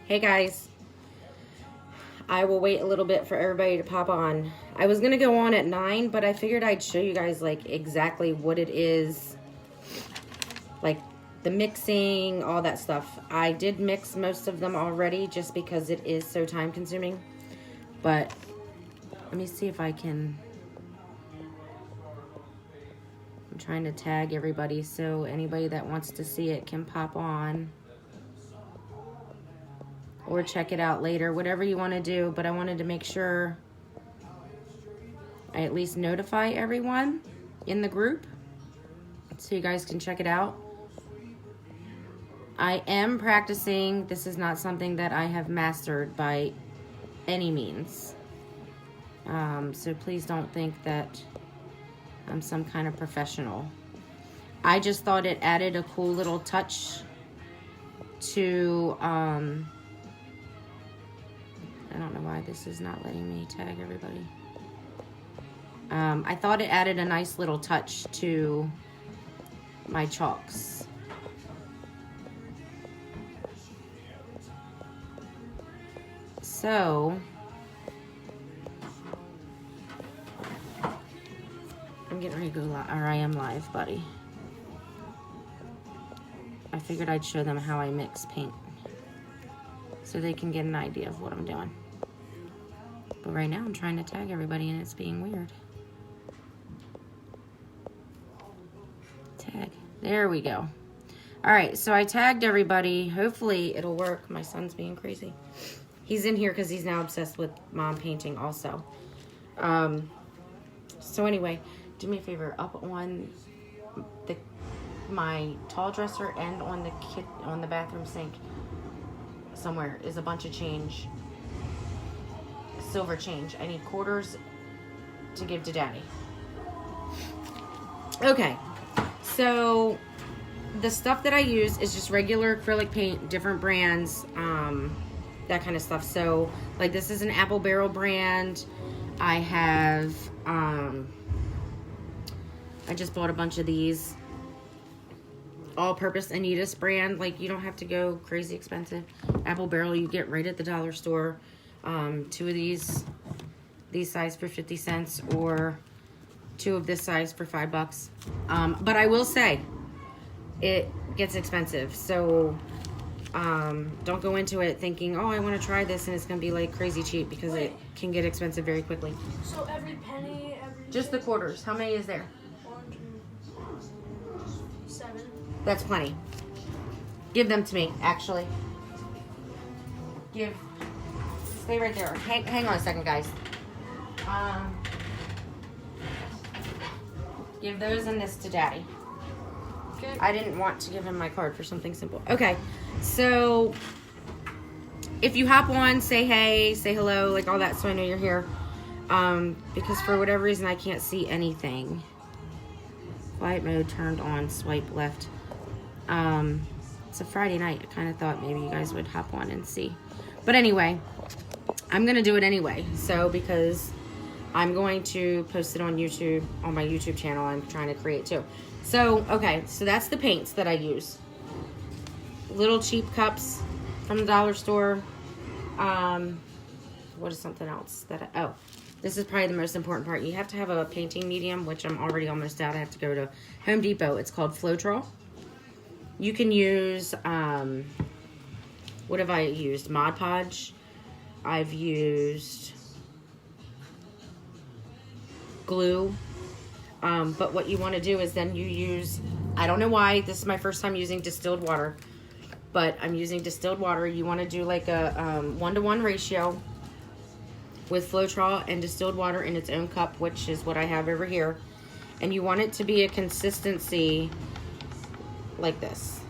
Hey guys, I will wait a little bit for everybody to pop on. I was gonna go on at 9, but I figured I'd show you guys like exactly what it is, like the mixing, all that stuff. I did mix most of them already just because it is so time consuming, but let me see if I can. I'm trying to tag everybody so anybody that wants to see it can pop on or check it out later, whatever you want to do. But I wanted to make sure I at least notify everyone in the group so you guys can check it out. I am practicing. This is not something that I have mastered by any means. So please don't think that I'm some kind of professional. I just thought it added a cool little touch to, I don't know why this is not letting me tag everybody. I thought it added a nice little touch to my chalks. So, I'm getting ready to go live, or I am live, buddy. I figured I'd show them how I mix paint so they can get an idea of what I'm doing. But right now I'm trying to tag everybody and it's being weird. Tag. There we go. All right, so I tagged everybody. Hopefully it'll work. My son's being crazy. He's in here because he's now obsessed with mom painting also. So anyway, do me a favor, up on my tall dresser and on the bathroom sink somewhere is a bunch of change, silver change. I need quarters to give to Daddy. Okay, so the stuff that I use is just regular acrylic paint, different brands, that kind of stuff. So like this is an Apple Barrel brand. I have I just bought a bunch of these all-purpose Anita's brand. Like, you don't have to go crazy expensive. Apple Barrel you get right at the dollar store. 2 of these size for 50 cents, or 2 of this size for $5. But I will say it gets expensive, so don't go into it thinking, oh, I want to try this and it's gonna be like crazy cheap, because it can get expensive very quickly. So every penny, just the quarters. How many is there? 7. That's plenty. Give them to me, actually. Stay right there. Hang on a second, guys. Give those and this to Daddy. Okay. I didn't want to give him my card for something simple. Okay, so if you hop on, say hey, say hello, like all that, so I know you're here. Because for whatever reason I can't see anything. Flight mode turned on, swipe left. It's a Friday night. I kind of thought maybe you guys would hop on and see. But anyway, I'm going to do it anyway. So, because I'm going to post it on YouTube, on my YouTube channel. I'm trying to create too. So, okay. So that's the paints that I use. Little cheap cups from the dollar store. What is something else that oh, this is probably the most important part. You have to have a painting medium, which I'm already almost out. I have to go to Home Depot. It's called Floetrol. You can use, what have I used? Mod Podge. I've used glue. But what you want to do is then you use, I don't know why, this is my first time using distilled water, but I'm using distilled water. You want to do like a 1-to-1 ratio with Floetrol and distilled water in its own cup, which is what I have over here. And you want it to be a consistency like this.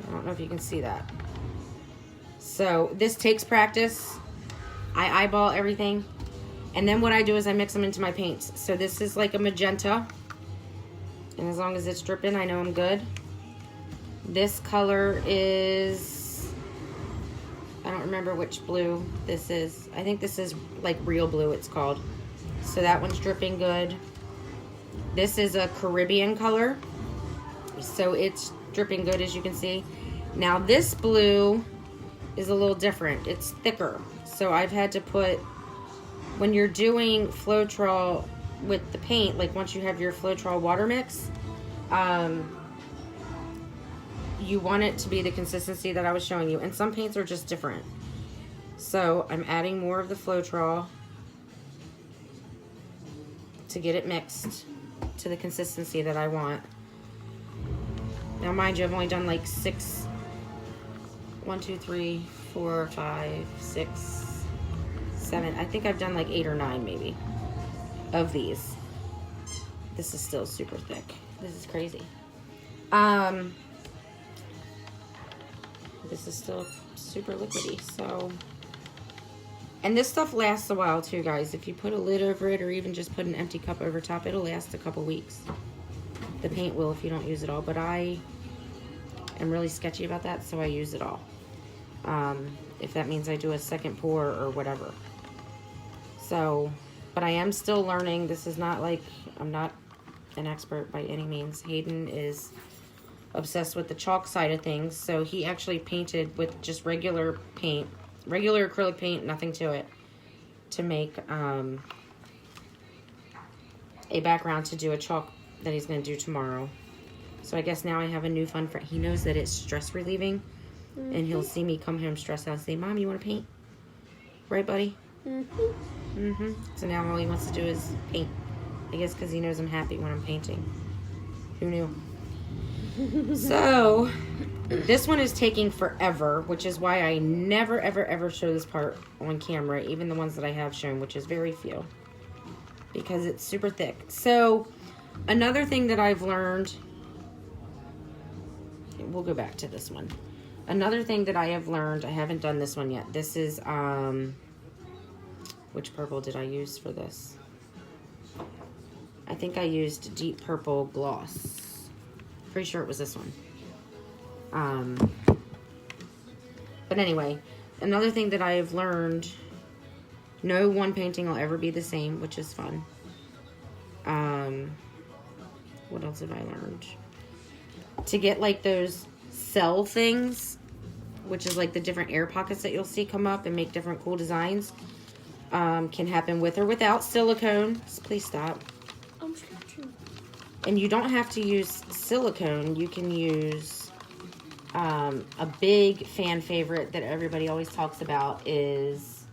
I don't know if you can see that. So this takes practice. I eyeball everything. And then what I do is I mix them into my paints. So this is like a magenta. And as long as it's dripping, I know I'm good. This color is, I don't remember which blue this is. I think this is like real blue, it's called. So that one's dripping good. This is a Caribbean color. So it's dripping good, as you can see. Now this blue is a little different. It's thicker. So I've had to put, when you're doing Floetrol with the paint, like once you have your Floetrol water mix, you want it to be the consistency that I was showing you. And some paints are just different. So I'm adding more of the Floetrol to get it mixed to the consistency that I want. Now mind you, I've only done like 6, 1, 2, 3, 4, 5, 6, 7. I think I've done like 8 or 9 maybe of these. This is still super thick. This is crazy. This is still super liquidy, so. And this stuff lasts a while too, guys. If you put a lid over it or even just put an empty cup over top, it'll last a couple weeks. The paint will if you don't use it all, but I am really sketchy about that, so I use it all. If that means I do a second pour or whatever. So, but I am still learning. This is not like, I'm not an expert by any means. Hayden is obsessed with the chalk side of things, so he actually painted with just regular paint, regular acrylic paint, nothing to it, to make a background to do a chalk that he's going to do tomorrow. So I guess now I have a new fun friend. He knows that it's stress relieving, and he'll see me come home stressed out and say, Mom, you want to paint? Right, buddy? So now all he wants to do is paint. I guess because he knows I'm happy when I'm painting. Who knew? So this one is taking forever, which is why I never ever show this part on camera, even the ones that I have shown, which is very few, because it's super thick. So another thing that I've learned, we'll go back to this one. Another thing that I have learned, I haven't done this one yet. This is which purple did I use for this? I think I used deep purple gloss. Pretty sure it was this one. But anyway, another thing that I have learned, no one painting will ever be the same, which is fun. What else have I learned? To get like those cell things, which is like the different air pockets that you'll see come up and make different cool designs, can happen with or without silicone. Please stop. I'm scratching. And you don't have to use silicone. You can use a big fan favorite that everybody always talks about is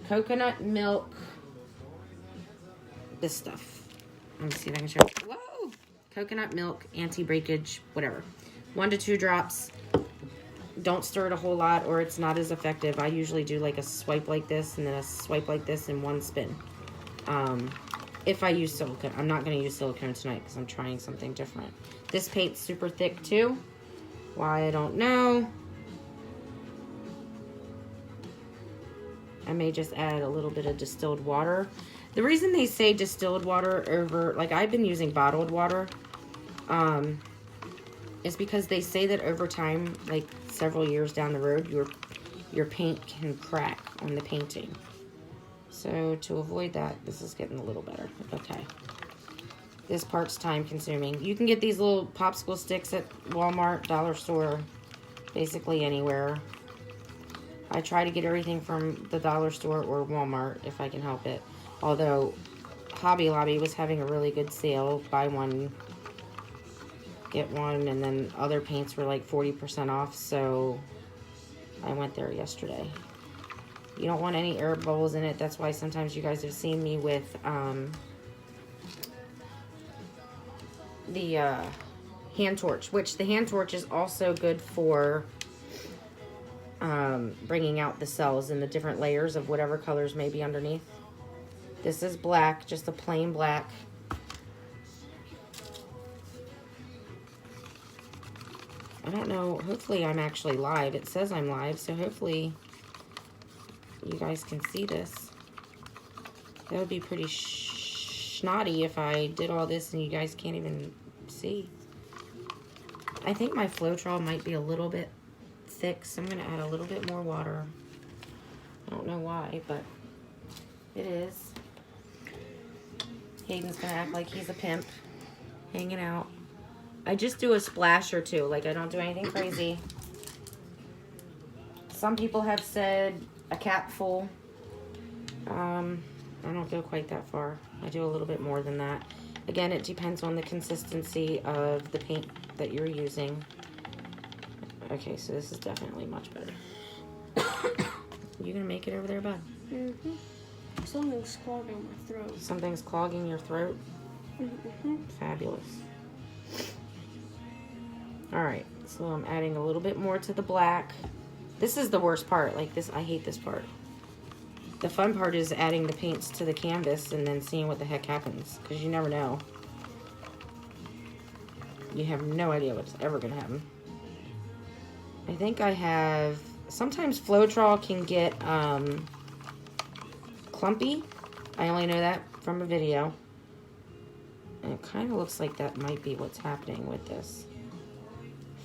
coconut milk. This stuff. Let me see if I can show you. Whoa! Coconut milk, anti-breakage, whatever. 1 to 2 drops. Don't stir it a whole lot or it's not as effective. I usually do like a swipe like this and then a swipe like this in one spin. If I use silicone. I'm not going to use silicone tonight because I'm trying something different. This paint's super thick too. Why, I don't know. I may just add a little bit of distilled water. The reason they say distilled water over, like I've been using bottled water, is because they say that over time, like several years down the road, your paint can crack on the painting. So to avoid that, this is getting a little better. Okay. This part's time consuming. You can get these little popsicle sticks at Walmart, dollar store, basically anywhere. I try to get everything from the dollar store or Walmart if I can help it. Although Hobby Lobby was having a really good sale. Buy one, get one, and then other paints were like 40% off. So I went there yesterday. You don't want any air bubbles in it. That's why sometimes you guys have seen me with the hand torch, which the hand torch is also good for bringing out the cells in the different layers of whatever colors may be underneath. This is black, just a plain black. I don't know. Hopefully I'm actually live. It says I'm live, so hopefully you guys can see this. That would be pretty snotty if I did all this and you guys can't even see. I think my Floetrol might be a little bit thick, so I'm going to add a little bit more water. I don't know why, but it is. Hayden's going to act like he's a pimp, hanging out. I just do a splash or two, like I don't do anything crazy. Some people have said a cap full. I don't go quite that far. I do a little bit more than that. Again, it depends on the consistency of the paint that you're using. Okay, so this is definitely much better. You gonna make it over there, bud? Mm-hmm. Something's clogging my throat. Something's clogging your throat? Mm-hmm. Fabulous. Alright, so I'm adding a little bit more to the black. This is the worst part. Like this, I hate this part. The fun part is adding the paints to the canvas and then seeing what the heck happens. Because you never know. You have no idea what's ever going to happen. I think I have... Sometimes Floetrol can get clumpy. I only know that from a video. And it kind of looks like that might be what's happening with this.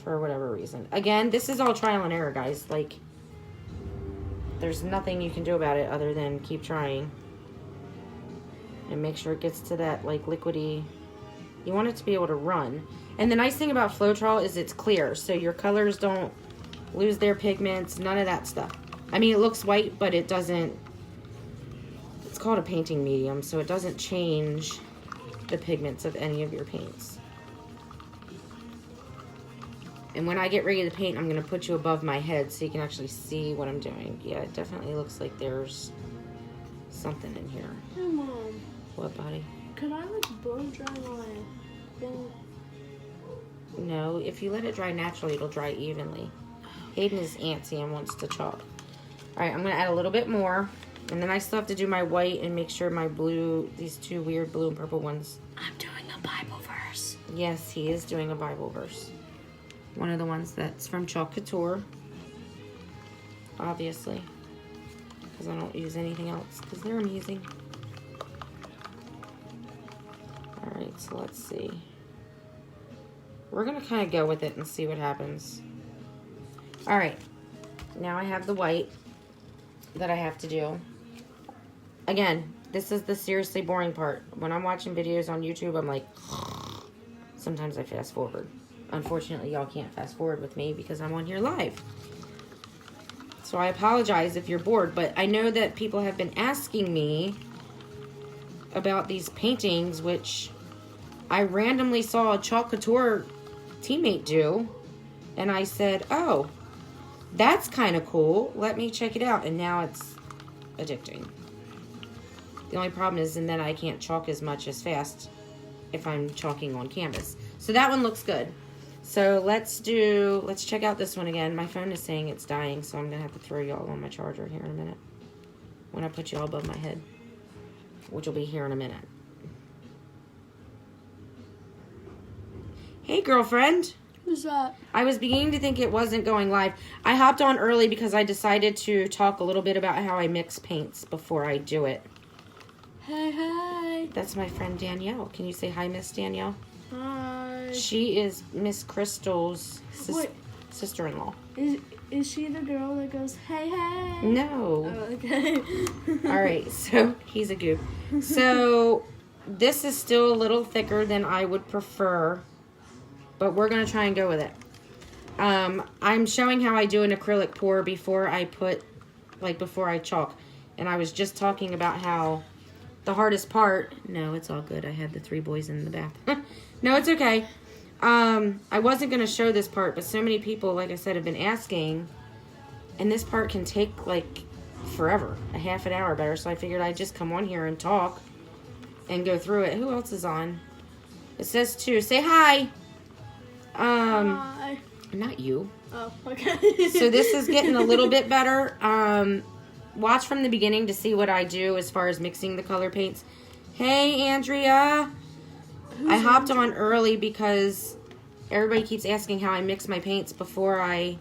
For whatever reason. Again, this is all trial and error, guys. Like... There's nothing you can do about it other than keep trying. And make sure it gets to that, like, liquidy. You want it to be able to run. And the nice thing about Floetrol is it's clear. So your colors don't lose their pigments. None of that stuff. I mean, it looks white, but it doesn't... It's called a painting medium. So it doesn't change the pigments of any of your paints. And when I get ready to paint, I'm going to put you above my head so you can actually see what I'm doing. Yeah, it definitely looks like there's something in here. Hey, Mom. What, buddy? Could I, like, blow dry my thing? No, if you let it dry naturally, it'll dry evenly. Hayden is antsy and wants to chalk. Alright, I'm going to add a little bit more. And then I still have to do my white and make sure my blue, these two weird blue and purple ones. I'm doing a Bible verse. Yes, he is doing a Bible verse. One of the ones that's from Chalk Couture. Obviously. Because I don't use anything else. Because they're amazing. Alright, so let's see. We're going to kind of go with it and see what happens. Alright. Now I have the white that I have to do. Again, this is the seriously boring part. When I'm watching videos on YouTube, I'm like... Sometimes I fast forward. Unfortunately, y'all can't fast forward with me because I'm on here live. So I apologize if you're bored, but I know that people have been asking me about these paintings, which I randomly saw a Chalk Couture teammate do, and I said, oh, that's kind of cool. Let me check it out. And now it's addicting. The only problem is, and then I can't chalk as much as fast if I'm chalking on canvas. So that one looks good. So let's check out this one again. My phone is saying it's dying, so I'm going to have to throw y'all on my charger here in a minute. When I put y'all above my head. Which will be here in a minute. Hey, girlfriend. Who's that? I was beginning to think it wasn't going live. I hopped on early because I decided to talk a little bit about how I mix paints before I do it. Hey, hey. That's my friend Danielle. Can you say hi, Miss Danielle? Hi. She is Miss Crystal's sister-in-law. Is she the girl that goes, hey, hey? No. Oh, okay. All right, so he's a goof. So this is still a little thicker than I would prefer, but we're going to try and go with it. I'm showing how I do an acrylic pour before I chalk. And I was just talking about how the hardest part... No, it's all good. I had the 3 boys in the bath. No, it's okay. I wasn't going to show this part, but so many people, like I said, have been asking. And this part can take, like, forever. A half an hour better. So I figured I'd just come on here and talk and go through it. Who else is on? It says 2. Say hi. Hi. Not you. Oh, okay. So this is getting a little bit better. Watch from the beginning to see what I do as far as mixing the color paints. Hey, Andrea. I hopped on early because everybody keeps asking how I mix my paints before I,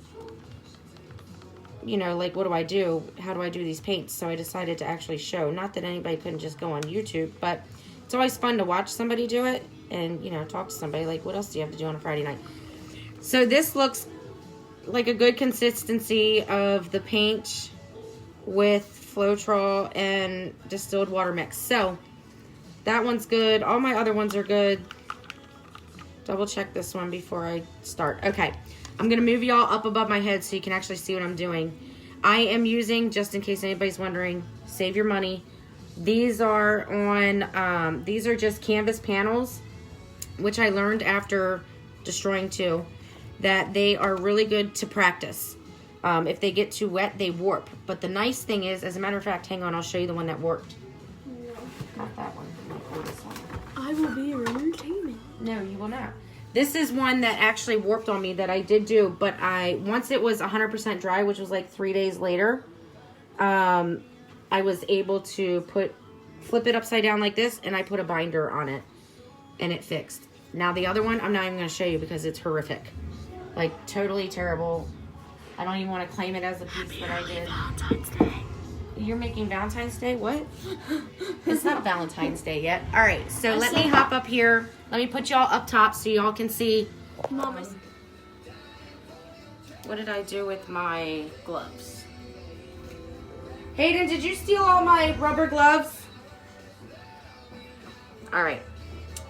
like, what do I do? How do I do these paints? So I decided to actually show. Not that anybody couldn't just go on YouTube, but it's always fun to watch somebody do it and, talk to somebody. Like, what else do you have to do on a Friday night? So this looks like a good consistency of the paint with Floetrol and distilled water mix. So that one's good. All my other ones are good. Double check this one before I start. Okay. I'm going to move y'all up above my head so you can actually see what I'm doing. I am using, just in case anybody's wondering, save your money. These are on, these are just canvas panels, which I learned after destroying 2, that they are really good to practice. If they get too wet, they warp. But the nice thing is, as a matter of fact, hang on, I'll show you the one that warped. No. Not that one. This one. I will be your entertainment. No, you will not. This is one that actually warped on me that I did do, but once it was 100% dry, which was like 3 days later, I was able to flip it upside down like this, and I put a binder on it, and it fixed. Now the other one, I'm not even going to show you because it's horrific. Like, totally terrible. I don't even want to claim it as a piece that I did. Valentine's Day. You're making Valentine's Day? What? It's not Valentine's Day yet. All right, so let me hop up here. Let me put y'all up top so y'all can see. Mama. What did I do with my gloves? Hayden, did you steal all my rubber gloves? All right.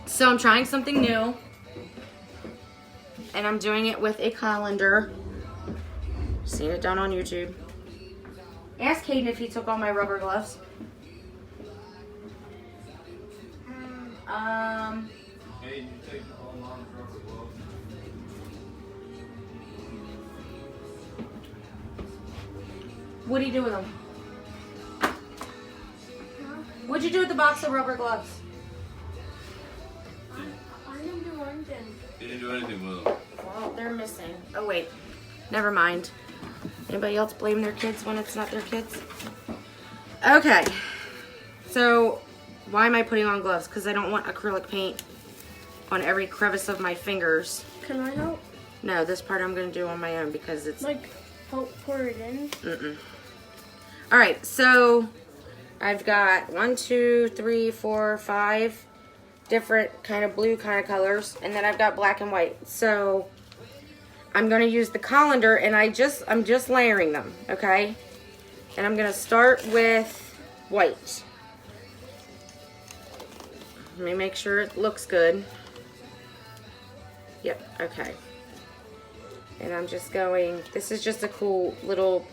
So I'm trying something new. And I'm doing it with a colander. Seen it done on YouTube. Ask Hayden if he took all my rubber gloves. Hey, you take all mom's rubber gloves. What'd he do with them? What'd you do with the box of rubber gloves? I didn't do anything. You didn't do anything with them. Well, they're missing. Oh, wait. Never mind. Anybody else blame their kids when it's not their kids? Okay. So, why am I putting on gloves? Because I don't want acrylic paint on every crevice of my fingers. Can I help? No, this part I'm going to do on my own because it's... Like, help pour it in? Mm-mm. All right, so I've got 1, 2, 3, 4, 5 different kind of blue kind of colors, and then I've got black and white. So I'm going to use the colander, and I'm just layering them, okay? And I'm going to start with white. Let me make sure it looks good. Yep, okay. And I'm just going, this is just a cool little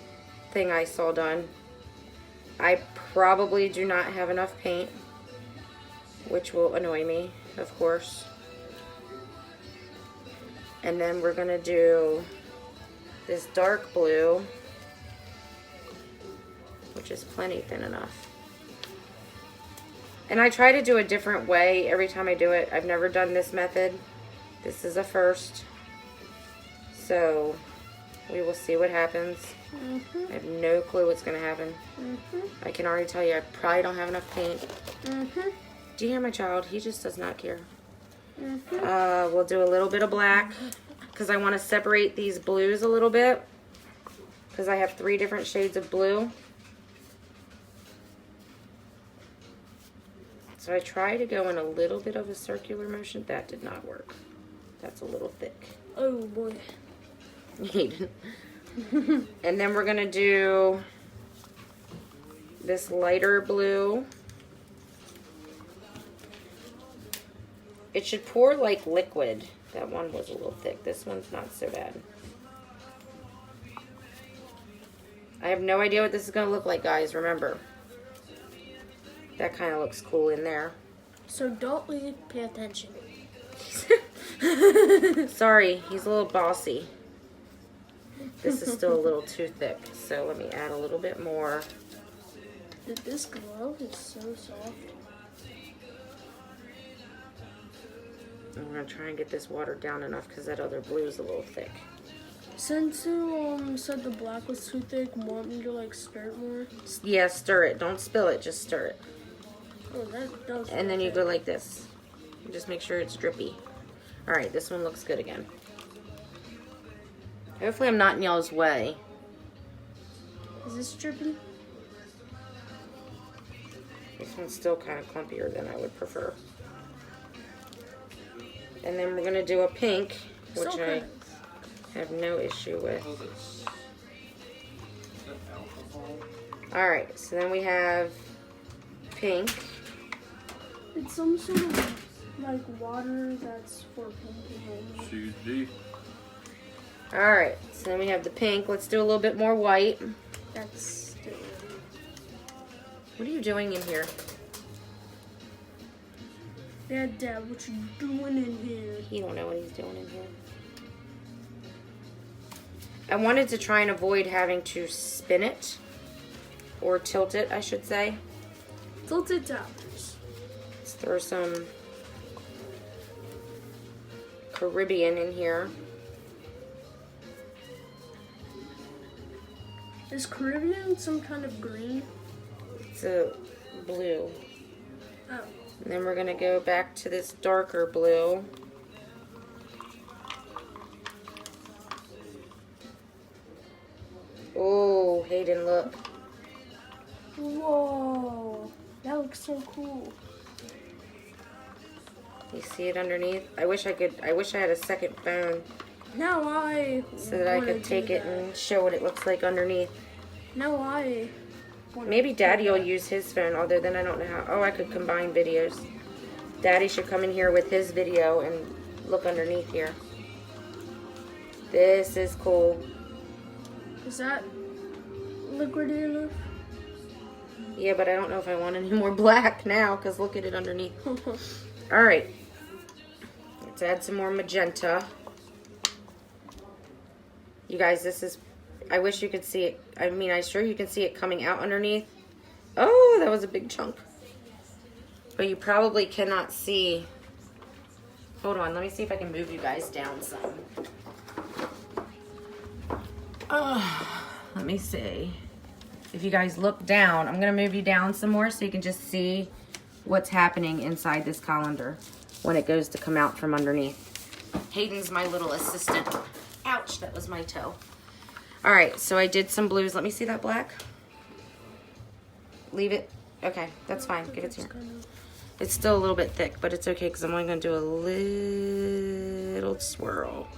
thing I saw done. I probably do not have enough paint, which will annoy me, of course. And then we're gonna do this dark blue, which is plenty thin enough. And I try to do a different way every time I do it. I've never done this method. This is a first. So we will see what happens. I have no clue what's going to happen. I can already tell you I probably don't have enough paint. Do you hear my child? He just does not care. We'll do a little bit of black because I want to separate these blues a little bit because I have 3 different shades of blue. So I try to go in a little bit of a circular motion. That did not work. That's a little thick. Oh boy. And then we're going to do this lighter blue. It should pour like liquid. That one was a little thick. This one's not so bad. I have no idea what this is going to look like, guys. Remember. That kind of looks cool in there. So don't leave, pay attention. Sorry, he's a little bossy. This is still a little too thick, so let me add a little bit more. This glove is so soft. I'm going to try and get this watered down enough because that other blue is a little thick. Since you said the black was too thick, want me to like stir it more? Yeah, stir it. Don't spill it, just stir it. Oh, that does. And then you go like this. Just make sure it's drippy. Alright, this one looks good again. Hopefully I'm not in y'all's way. Is this dripping? This one's still kind of clumpier than I would prefer. And then we're going to do a pink, which I have no issue with. Alright, so then we have pink. It's some sort of like water that's for painting. CG. Alright, so then we have the pink. Let's do a little bit more white. That's still. What are you doing in here? Dad, what you doing in here? He don't know what he's doing in here. I wanted to try and avoid having to spin it. Or tilt it, I should say. Tilt it down. Let's throw some Caribbean in here. Is Caribbean some kind of green? It's a blue. Oh. And then we're going to go back to this darker blue. Oh, Hayden, look. Whoa. That looks so cool. You see it underneath? I wish I had a second phone Now I so that I wanna could take do it that. and show what it looks like underneath. Now I wanna Maybe do Daddy will that. use his phone, although then I don't know how. Oh, I could combine videos. Daddy should come in here with his video and look underneath here. This is cool. Is that liquid enough? Yeah, but I don't know if I want any more black now, because look at it underneath. Alright. Let's add some more magenta. You guys, this is... I wish you could see it. I mean, I'm sure you can see it coming out underneath. Oh, that was a big chunk. But you probably cannot see... Hold on, let me see if I can move you guys down some. Let me see. If you guys look down, I'm going to move you down some more so you can just see what's happening inside this colander when it goes to come out from underneath. Hayden's my little assistant. Ouch, that was my toe. All right, so I did some blues. Let me see that black. Leave it. Okay, that's fine. Give it to her. It's still a little bit thick, but it's okay because I'm only going to do a little swirl.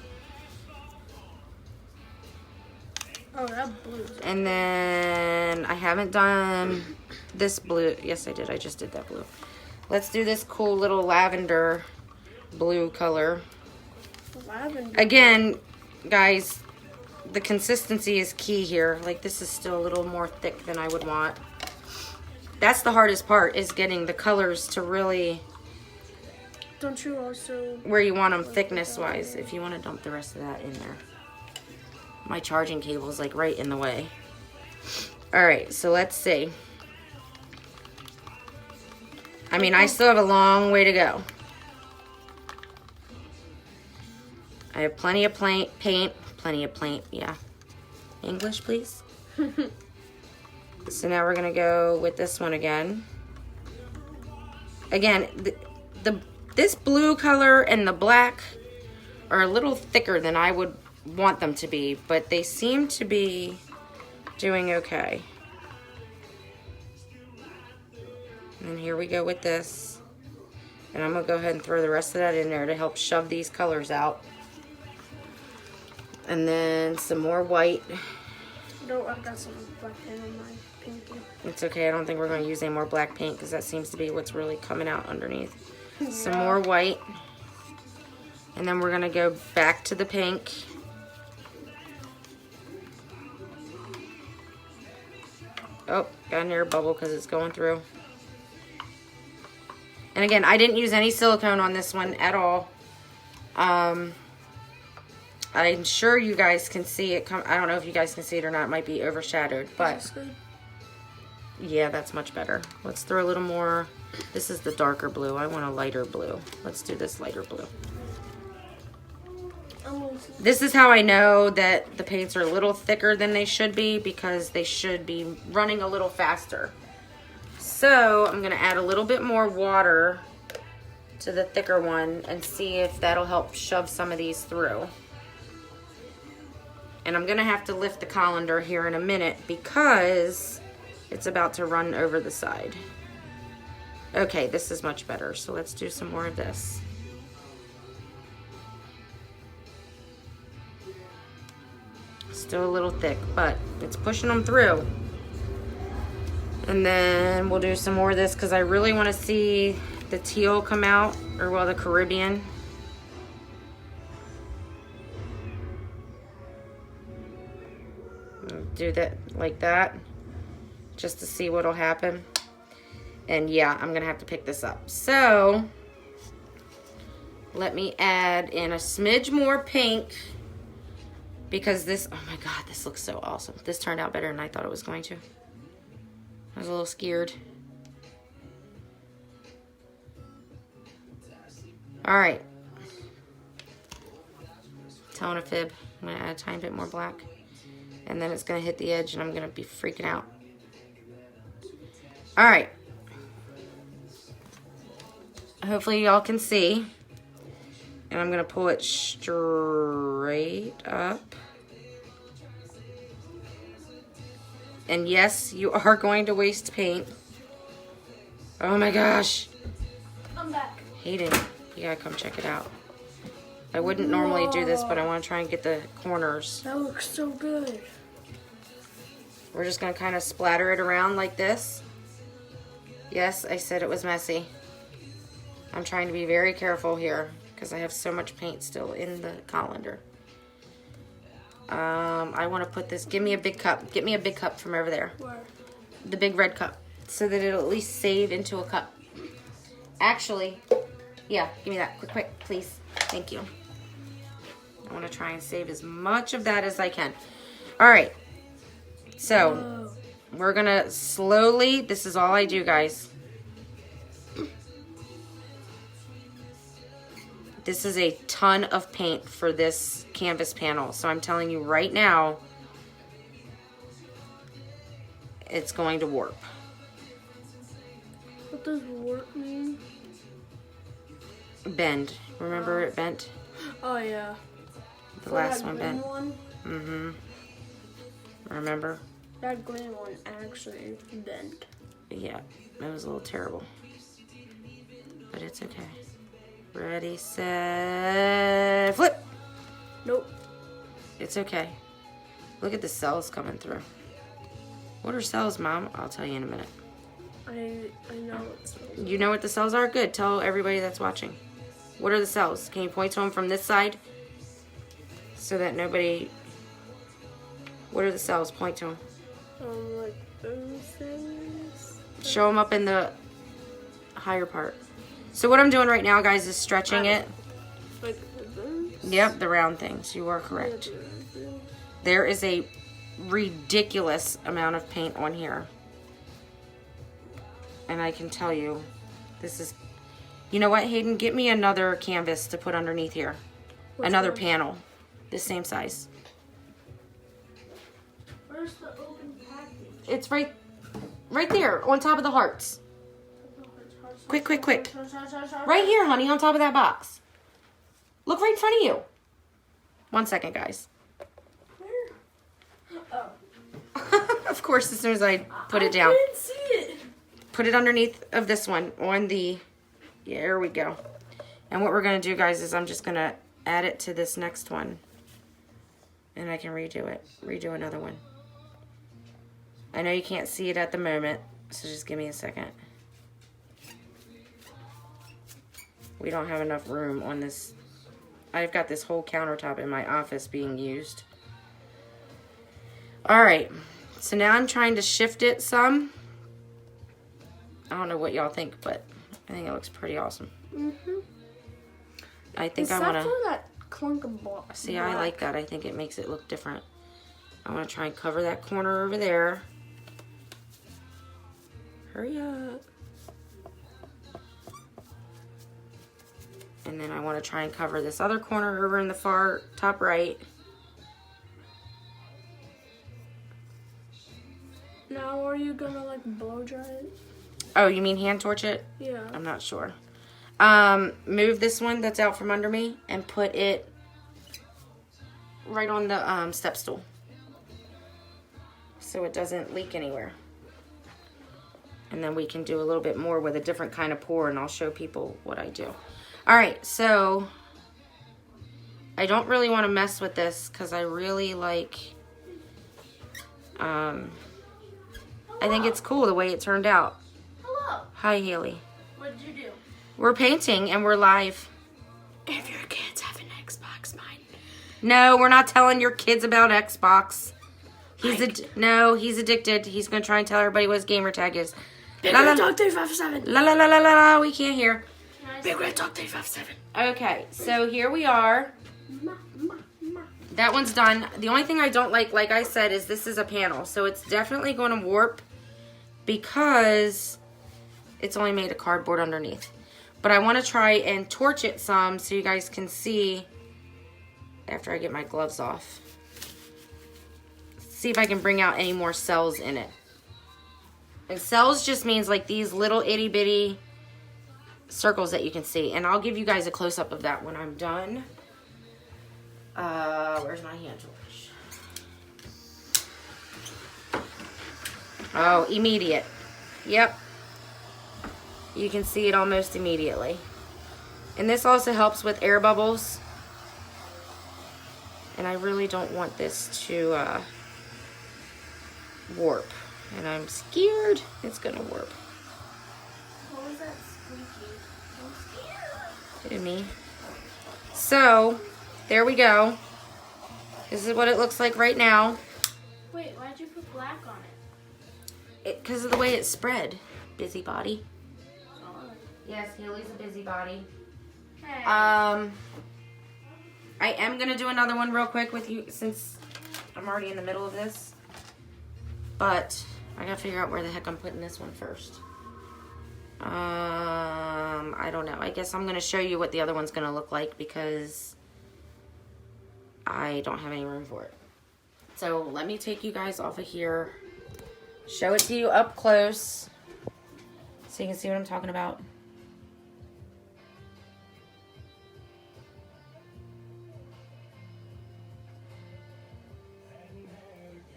Oh, that blue. And then I haven't done this blue. Yes, I did. I just did that blue. Let's do this cool little lavender blue color. Lavender. Again, guys, the consistency is key here. Like, this is still a little more thick than I would want. That's the hardest part, is getting the colors to really... Don't you also... where you want them thickness-wise, if you want to dump the rest of that in there. My charging cable is like right in the way. Alright, so let's see. I mean, I still have a long way to go. I have plenty of paint. Plenty of paint, yeah. English, please. So now we're going to go with this one again. Again, this blue color and the black are a little thicker than I would want them to be, but they seem to be doing okay. And here we go with this. And I'm going to go ahead and throw the rest of that in there to help shove these colors out. And then some more white. No, I've got some black paint on my pinky. It's okay, I don't think we're going to use any more black paint because that seems to be what's really coming out underneath. Yeah. Some more white. And then we're going to go back to the pink. Oh, got an air bubble because it's going through. And again, I didn't use any silicone on this one at all. I'm sure you guys can see it. I don't know if you guys can see it or not. It might be overshadowed, but That's good. yeah, that's much better. Let's throw a little more. This is the darker blue. I want a lighter blue. Let's do this lighter blue. This is how I know that the paints are a little thicker than they should be, because they should be running a little faster. So I'm going to add a little bit more water to the thicker one and see if that'll help shove some of these through. And I'm going to have to lift the colander here in a minute because it's about to run over the side. Okay, this is much better. So let's do some more of this. Still a little thick, but it's pushing them through. And then we'll do some more of this because I really want to see the teal come out, or well, the Caribbean. do that like that just to see what'll happen. And yeah, I'm gonna have to pick this up. So let me add in a smidge more pink because this, oh my God, this looks so awesome. This turned out better than I thought it was going to. I was a little scared. All right. Telling a fib. I'm gonna add a tiny bit more black. And then it's gonna hit the edge and I'm gonna be freaking out. All right. Hopefully y'all can see. And I'm gonna pull it straight up. And yes, you are going to waste paint. Oh my gosh. I'm back. Hayden, you gotta come check it out. I wouldn't normally do this, but I want to try and get the corners. That looks so good. We're just gonna kind of splatter it around like this. Yes, I said it was messy. I'm trying to be very careful here because I have so much paint still in the colander. I want to put this, give me a big cup. Get me a big cup from over there. Where? The big red cup. So that it'll at least save into a cup. Actually, yeah, give me that. Quick, quick, please. Thank you. I want to try and save as much of that as I can. All right. So, we're going to slowly, this is all I do, guys. This is a ton of paint for this canvas panel. So I'm telling you right now, it's going to warp. What does warp mean? Bend. Remember it bent? Oh, yeah. The last one green bent. One, Mm-hmm. Remember? that green one actually bent. Yeah, that was a little terrible. But it's okay. Ready, set, flip. Nope. It's okay. Look at the cells coming through. What are cells, Mom? I'll tell you in a minute. I know it's. You know what the cells are? Good. Tell everybody that's watching. What are the cells? Can you point to them from this side? So that nobody... What are the cells? Point to them. Like those things. Show them up in the higher part. So what I'm doing right now, guys, is stretching it. Like those? Yep, the round things. You are correct. There is a ridiculous amount of paint on here. And I can tell you, this is... You know what, Hayden? Get me another canvas to put underneath here. Another panel. This same size. Where's the open package? It's right there, on top of the hearts. Quick, quick, quick. Right here, honey, on top of that box. Look right in front of you. 1 second, guys. Where? Oh. Of course, as soon as I put it down. I didn't see it. Put it underneath of this one on the... Yeah, there we go. And what we're going to do, guys, is I'm just going to add it to this next one. And I can redo it. Redo another one. I know you can't see it at the moment, so just give me a second. We don't have enough room on this. I've got this whole countertop in my office being used. Alright, so now I'm trying to shift it some. I don't know what y'all think, but I think it looks pretty awesome. Mm-hmm. I think Except I want to... for that clunk of block. See, I like that. I think it makes it look different. I want to try and cover that corner over there. Hurry up. And then I want to try and cover this other corner over in the far top right. Now, are you gonna like blow dry it? Oh, you mean hand torch it? Yeah. I'm not sure. Move this one that's out from under me and put it right on the step stool so it doesn't leak anywhere. And then we can do a little bit more with a different kind of pour, and I'll show people what I do. All right, so I don't really want to mess with this because I really like, I think it's cool the way it turned out. Hello. Hi, Haley. What did you do? We're painting and we're live. If your kids have an Xbox, mine. No, we're not telling your kids about Xbox. He's addicted. He's gonna try and tell everybody what his gamer tag is. Big Red Dog 357. La la la la la la. We can't hear. Big Red Dog 357. Okay, so here we are. That one's done. The only thing I don't like I said, is this is a panel, so it's definitely going to warp because it's only made of cardboard underneath. But I want to try and torch it some so you guys can see after I get my gloves off. See if I can bring out any more cells in it. And cells just means like these little itty bitty circles that you can see. And I'll give you guys a close-up of that when I'm done. Where's my hand torch? Oh, immediate. Yep. You can see it almost immediately. And this also helps with air bubbles. And I really don't want this to warp. And I'm scared it's gonna warp. What was that squeaky? I'm scared. To me. So, there we go. This is what it looks like right now. Wait, why'd you put black on it? Because of the way it's spread. Busybody. Oh. Yes, Haley's a busybody. Hey. I am going to do another one real quick with you since I'm already in the middle of this. But I got to figure out where the heck I'm putting this one first. I don't know. I guess I'm going to show you what the other one's going to look like because I don't have any room for it. So let me take you guys off of here. Show it to you up close so you can see what I'm talking about.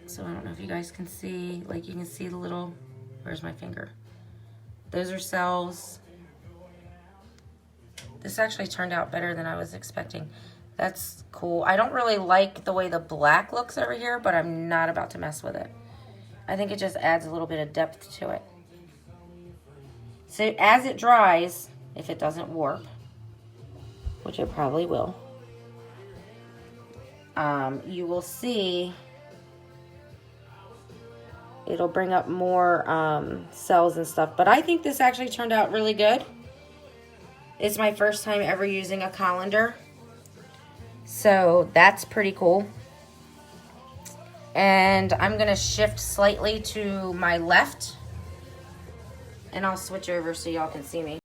So I don't know if you guys can see, like you can see the little, where's my finger? Those are cells. This actually turned out better than I was expecting. That's cool. I don't really like the way the black looks over here, but I'm not about to mess with it. I think it just adds a little bit of depth to it. So as it dries, if it doesn't warp, which it probably will, you will see it'll bring up more cells and stuff. But I think this actually turned out really good. It's my first time ever using a colander. So that's pretty cool. And I'm going to shift slightly to my left. And I'll switch over so y'all can see me.